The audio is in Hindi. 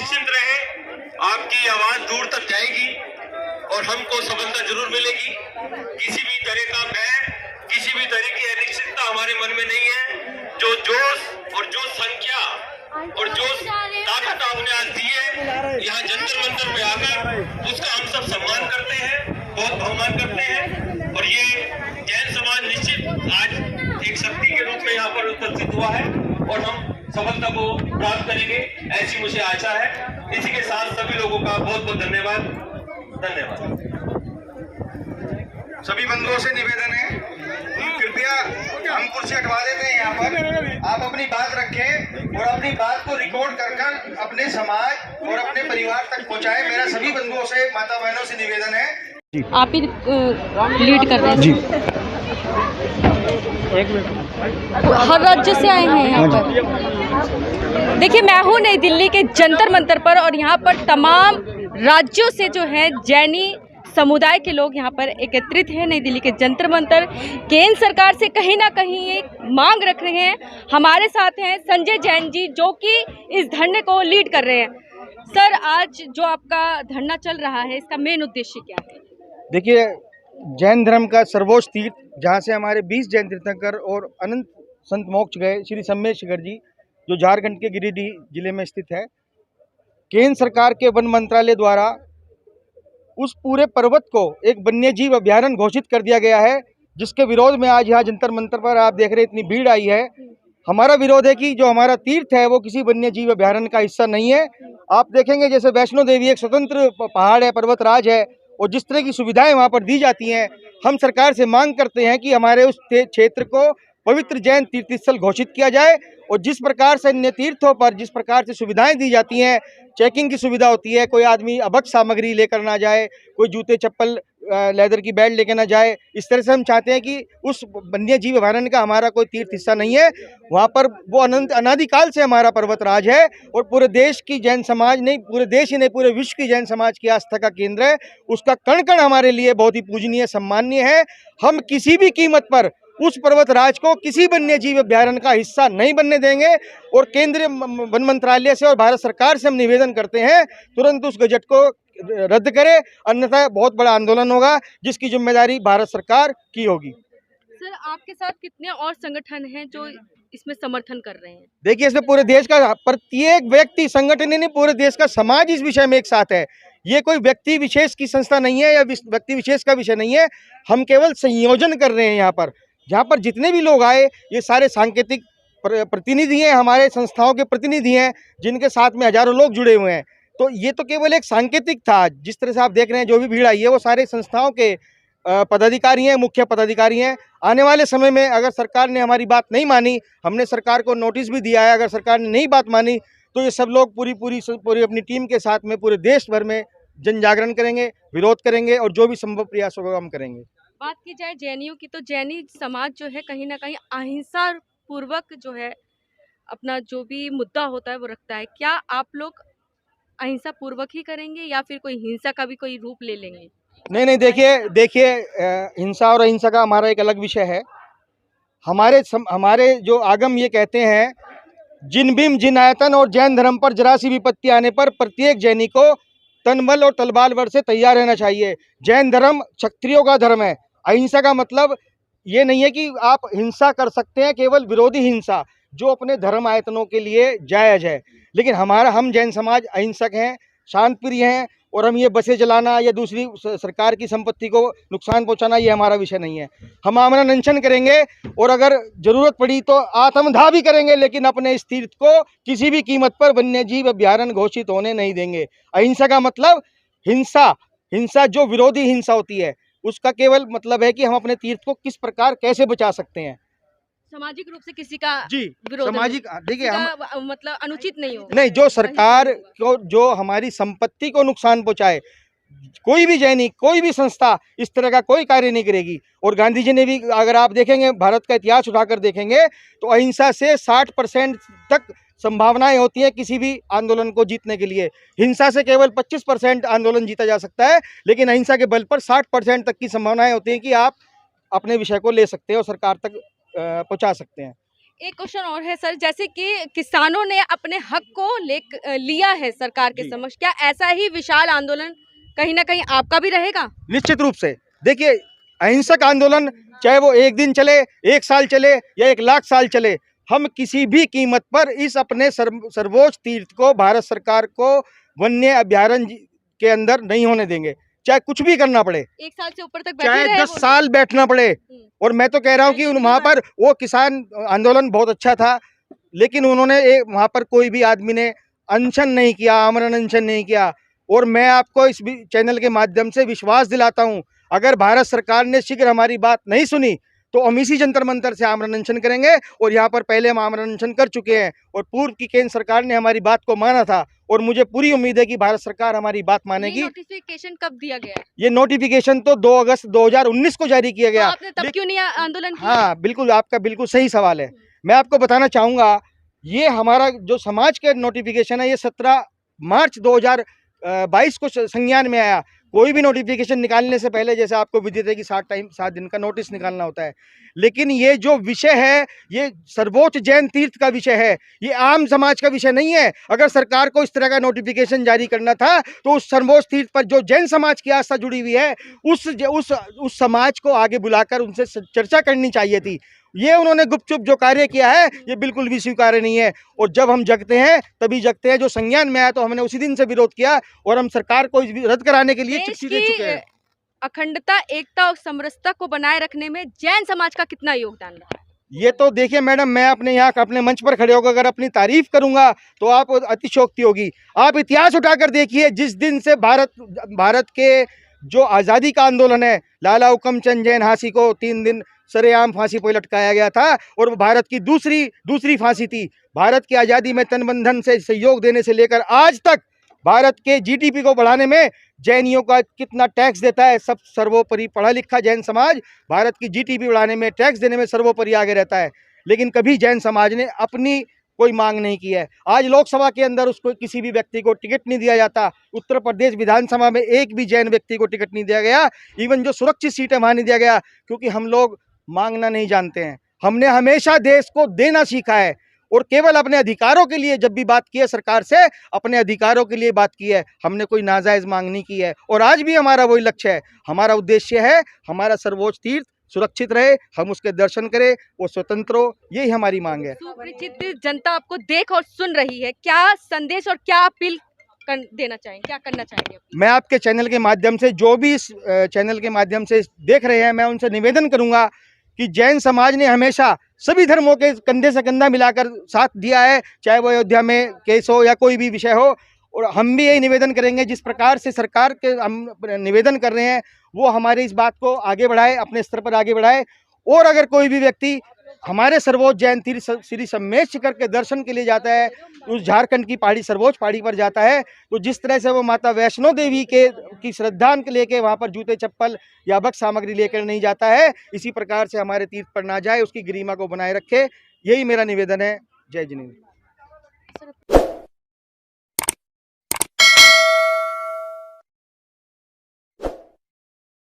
निश्चिंत रहे, आपकी आवाज दूर तक जाएगी और हमको सफलता जरूर मिलेगी। किसी भी तरह का भय, किसी भी तरह की अनिश्चितता हमारे मन में नहीं है। जो जोश और जो संख्या और जो ताकत आपने आज दी है यहाँ जंतर मंतर में आकर, उसका हम सब सम्मान करते हैं, बहुत बहुमान करते हैं। और ये जैन समाज निश्चित आज एक शक्ति के रूप में यहाँ पर उपस्थित हुआ है और हम सफलता को प्राप्त करेंगे, ऐसी मुझे आशा है। इसी के साथ सभी लोगों का बहुत बहुत धन्यवाद। सभी बंधुओं से निवेदन है, कृपया हम कुर्सी हटवा देते हैं यहाँ पर, आप अपनी बात रखें और अपनी बात को रिकॉर्ड कर अपने समाज और अपने परिवार तक पहुँचाएं। मेरा सभी बंधुओं से, माता बहनों से निवेदन है। आप ही लीड कर रहे हैं जी। हर राज्य से आए हैं यहाँ पर। देखिए, मैं हूँ नई दिल्ली के जंतर मंतर पर और यहाँ पर तमाम राज्यों से जो है जैनी समुदाय के लोग यहाँ पर एकत्रित हैं नई दिल्ली के जंतर मंतर। केंद्र सरकार से कहीं ना कहीं एक मांग रख रहे हैं। हमारे साथ हैं संजय जैन जी, जो कि इस धरने को लीड कर रहे हैं। सर, आज जो आपका धरना चल रहा है, इसका मेन उद्देश्य क्या है? देखिए, जैन धर्म का सर्वोच्च तीर्थ, जहाँ से हमारे 20 जैन तीर्थंकर और अनंत संत मोक्ष गए, श्री सम्मेद शिखर जी, जो झारखंड के गिरिडीह जिले में स्थित है, केंद्र सरकार के वन मंत्रालय द्वारा उस पूरे पर्वत को एक वन्य जीव अभ्यारण्य घोषित कर दिया गया है, जिसके विरोध में आज यहाँ जंतर मंतर पर आप देख रहे इतनी भीड़ आई है। हमारा विरोध है कि जो हमारा तीर्थ है वो किसी वन्य जीव अभ्यारण्य का हिस्सा नहीं है। आप देखेंगे जैसे वैष्णो देवी एक स्वतंत्र पहाड़ है, पर्वतराज है, और जिस तरह की सुविधाएं वहाँ पर दी जाती हैं, हम सरकार से मांग करते हैं कि हमारे उस क्षेत्र को पवित्र जैन तीर्थ स्थल घोषित किया जाए। और जिस प्रकार से अन्य तीर्थों पर जिस प्रकार से सुविधाएं दी जाती हैं, चेकिंग की सुविधा होती है, कोई आदमी अभक्त सामग्री लेकर ना जाए, कोई जूते चप्पल लेदर की बेल्ट लेकर ना जाए, इस तरह से हम चाहते हैं कि उस वन्य जीव अभयारण्य का हमारा कोई तीर्थ हिस्सा नहीं है। वहाँ पर वो अनादिकाल से हमारा पर्वतराज है और पूरे देश की जैन समाज नहीं, पूरे देश ही नहीं, पूरे विश्व की जैन समाज की आस्था का केंद्र है। उसका कण कण हमारे लिए बहुत ही पूजनीय, सम्माननीय है। हम किसी भी कीमत पर उस पर्वतराज को किसी वन्य जीव अभ्यारण्य का हिस्सा नहीं बनने देंगे। और केंद्रीय वन मंत्रालय से और भारत सरकार से हम निवेदन करते हैं तुरंत उस गजट को रद्द करे, अन्यथा बहुत बड़ा आंदोलन होगा, जिसकी जिम्मेदारी भारत सरकार की होगी। सर, आपके साथ कितने और संगठन हैं जो इसमें समर्थन कर रहे हैं? देखिए, इसमें पूरे देश का प्रत्येक व्यक्ति, संगठन नहीं, पूरे देश का समाज इस विषय में एक साथ है। ये कोई व्यक्ति विशेष की संस्था नहीं है या व्यक्ति विशेष का विषय नहीं है। हम केवल संयोजन कर रहे हैं। यहाँ पर जितने भी लोग आए, ये सारे सांकेतिक प्रतिनिधि हैं, हमारे संस्थाओं के प्रतिनिधि हैं, जिनके साथ में हजारों लोग जुड़े हुए हैं। तो ये तो केवल एक सांकेतिक था। जिस तरह से आप देख रहे हैं जो भी भीड़ आई है, वो सारे संस्थाओं के पदाधिकारी हैं, मुख्य पदाधिकारी हैं। आने वाले समय में अगर सरकार ने हमारी बात नहीं मानी, हमने सरकार को नोटिस भी दिया है, अगर सरकार ने नहीं बात मानी तो ये सब लोग पूरी अपनी टीम के साथ में पूरे देश भर में जन जागरण करेंगे, विरोध करेंगे और जो भी संभव प्रयास होगा हम करेंगे। बात की जाए जैनियों की, तो जैनी समाज जो है कहीं ना कहीं अहिंसा पूर्वक जो है अपना जो भी मुद्दा होता है वो रखता है। क्या आप लोग अहिंसा पूर्वक ही करेंगे या फिर कोई हिंसा का भी कोई रूप ले लेंगे? नहीं, देखिए हिंसा और अहिंसा का हमारा एक अलग विषय है। हमारे जो आगम ये कहते हैं, जिन भीम जिन आयतन और जैन धर्म पर जरा सी विपत्ति आने पर प्रत्येक जैनी को तनबल और तलवार वर से तैयार रहना चाहिए। जैन धर्म क्षत्रियों का धर्म है। अहिंसा का मतलब ये नहीं है कि आप हिंसा कर सकते हैं, केवल विरोधी हिंसा जो अपने धर्म आयतनों के लिए जायज़ है। लेकिन हम जैन समाज अहिंसक हैं, शांतप्रिय हैं, और हम ये बसें जलाना या दूसरी सरकार की संपत्ति को नुकसान पहुंचाना ये हमारा विषय नहीं है। हम आमरण अनशन करेंगे और अगर जरूरत पड़ी तो आत्मदाह भी करेंगे, लेकिन अपने इस तीर्थ को किसी भी कीमत पर वन्य जीव अभ्यारण्य घोषित होने नहीं देंगे। अहिंसा का मतलब हिंसा जो विरोधी हिंसा होती है, उसका केवल मतलब है कि हम अपने तीर्थ को किस प्रकार कैसे बचा सकते हैं। सामाजिक रूप से किसी का जी विरोध सामाजिक, देखिए हम मतलब अनुचित नहीं हो, नहीं, जो सरकार को जो हमारी संपत्ति को नुकसान पहुंचाए, कोई भी जैनी, कोई भी संस्था इस तरह का कोई कार्य नहीं करेगी। और गांधी जी ने भी, अगर आप देखेंगे भारत का इतिहास उठाकर देखेंगे, तो अहिंसा से 60% तक संभावनाएं होती हैं किसी भी आंदोलन को जीतने के लिए। हिंसा से केवल 25% आंदोलन जीता जा सकता है, लेकिन अहिंसा के बल पर 60% तक की संभावनाएं होती हैं कि आप अपने विषय को ले सकते हैं और सरकार तक पहुंचा सकते हैं। एक क्वेश्चन और है सर, जैसे कि किसानों ने अपने हक को लिया है सरकार के समक्ष, क्या ऐसा ही विशाल आंदोलन कहीं ना कहीं आपका भी रहेगा? निश्चित रूप से। देखिए, अहिंसक आंदोलन चाहे वो 1 दिन चले, 1 साल चले या 1 लाख साल चले, हम किसी भी कीमत पर इस अपने सर्वोच्च तीर्थ को, भारत सरकार को वन्य अभयारण्य के अंदर नहीं होने देंगे, चाहे कुछ भी करना पड़े। 1 साल से ऊपर तक चाहे बैठे 10 साल बैठना पड़े। और मैं तो कह रहा हूँ कि वहाँ पर वो किसान आंदोलन बहुत अच्छा था, लेकिन उन्होंने वहाँ पर कोई भी आदमी ने अनशन नहीं किया, आमरण अनशन नहीं किया। और मैं आपको इस चैनल के माध्यम से विश्वास दिलाता हूँ, अगर भारत सरकार ने शीघ्र हमारी बात नहीं सुनी तो हम इसी जंतर मंतर से आमरण अनशन करेंगे। और यहाँ पर पहले हम आमरण अनशन कर चुके हैं और पूर्व की केंद्र सरकार ने हमारी बात को माना था, और मुझे पूरी उम्मीद है कि भारत सरकार हमारी बात मानेगी। नोटिफिकेशन कब दिया गया? ये नोटिफिकेशन तो 2 अगस्त 2019 को जारी किया गया। तो आपने तब क्यों नहीं आंदोलन किया? हाँ बिल्कुल, आपका बिल्कुल सही सवाल है। मैं आपको बताना चाहूँगा, ये हमारा जो समाज के नोटिफिकेशन है, ये 17 मार्च 2022 को संज्ञान में आया। कोई भी नोटिफिकेशन निकालने से पहले, जैसे आपको विदित है कि 7 दिन का नोटिस निकालना होता है, लेकिन ये जो विषय है, ये सर्वोच्च जैन तीर्थ का विषय है, ये आम समाज का विषय नहीं है। अगर सरकार को इस तरह का नोटिफिकेशन जारी करना था तो उस सर्वोच्च तीर्थ पर जो जैन समाज की आस्था जुड़ी हुई है, उस समाज को आगे बुलाकर उनसे चर्चा करनी चाहिए थी। ये उन्होंने गुपचुप जो कार्य किया है, ये बिल्कुल भी स्वीकार्य नहीं है। और जब हम जगते हैं तभी जगते हैं। जो संज्ञान में आया तो हमने उसी दिन से विरोध किया, और हम सरकार को रद्द कराने के लिए चिट्ठी दे चुके हैं। अखंडता, एकता और समरसता को बनाए रखने में जैन समाज का कितना योगदान रहा है? ये तो देखिए मैडम, मैं अपने यहाँ अपने मंच पर खड़े होकर अगर अपनी तारीफ करूंगा तो आप अतिशयोक्ति होगी। आप इतिहास उठाकर देखिए, जिस दिन से भारत के जो आज़ादी का आंदोलन है, लाला हुक्मचंद जैन हांसी को 3 दिन सरेआम फांसी पर लटकाया गया था, और वो भारत की दूसरी फांसी थी। भारत की आज़ादी में तन बंधन से सहयोग देने से लेकर आज तक भारत के जीडीपी को बढ़ाने में जैनियों का कितना टैक्स देता है, सब सर्वोपरि पढ़ा लिखा जैन समाज भारत की जीडीपी बढ़ाने में, टैक्स देने में सर्वोपरि आगे रहता है। लेकिन कभी जैन समाज ने अपनी कोई मांग नहीं की है। आज लोकसभा के अंदर उसको किसी भी व्यक्ति को टिकट नहीं दिया जाता। उत्तर प्रदेश विधानसभा में एक भी जैन व्यक्ति को टिकट नहीं दिया गया। इवन जो सुरक्षित सीट है वहाँ नहीं दिया गया, क्योंकि हम लोग मांगना नहीं जानते हैं। हमने हमेशा देश को देना सीखा है, और केवल अपने अधिकारों के लिए जब भी बात की है सरकार से, अपने अधिकारों के लिए बात की है। हमने कोई नाजायज मांग नहीं की है, और आज भी हमारा वही लक्ष्य है। हमारा उद्देश्य है हमारा सर्वोच्च तीर्थ सुरक्षित रहे, हम उसके दर्शन करें, वो स्वतंत्र हो, यही हमारी मांग है। सुपरिचित जनता आपको देख और सुन रही है, क्या संदेश और क्या अपील देना चाहेंगे, क्या करना चाहेंगे? मैं आपके चैनल के माध्यम से, जो भी इस चैनल के माध्यम से देख रहे हैं, मैं उनसे निवेदन करूंगा कि जैन समाज ने हमेशा सभी धर्मों के कंधे से कंधा मिलाकर साथ दिया है, चाहे वो अयोध्या में केस हो या कोई भी विषय हो। और हम भी यही निवेदन करेंगे, जिस प्रकार से सरकार के हम निवेदन कर रहे हैं, वो हमारे इस बात को आगे बढ़ाए, अपने स्तर पर आगे बढ़ाए। और अगर कोई भी व्यक्ति हमारे सर्वोच्च जैन तीर्थ श्री सम्मेश शिखर के दर्शन के लिए जाता है, उस झारखंड की पहाड़ी, सर्वोच्च पहाड़ी पर जाता है, तो जिस तरह से वो माता वैष्णो देवी की श्रद्धा के लेके वहाँ पर जूते चप्पल या भक्त सामग्री लेकर नहीं जाता है, इसी प्रकार से हमारे तीर्थ पर ना जाए, उसकी गरिमा को बनाए रखे। यही मेरा निवेदन है। जय जिनेन्द्र।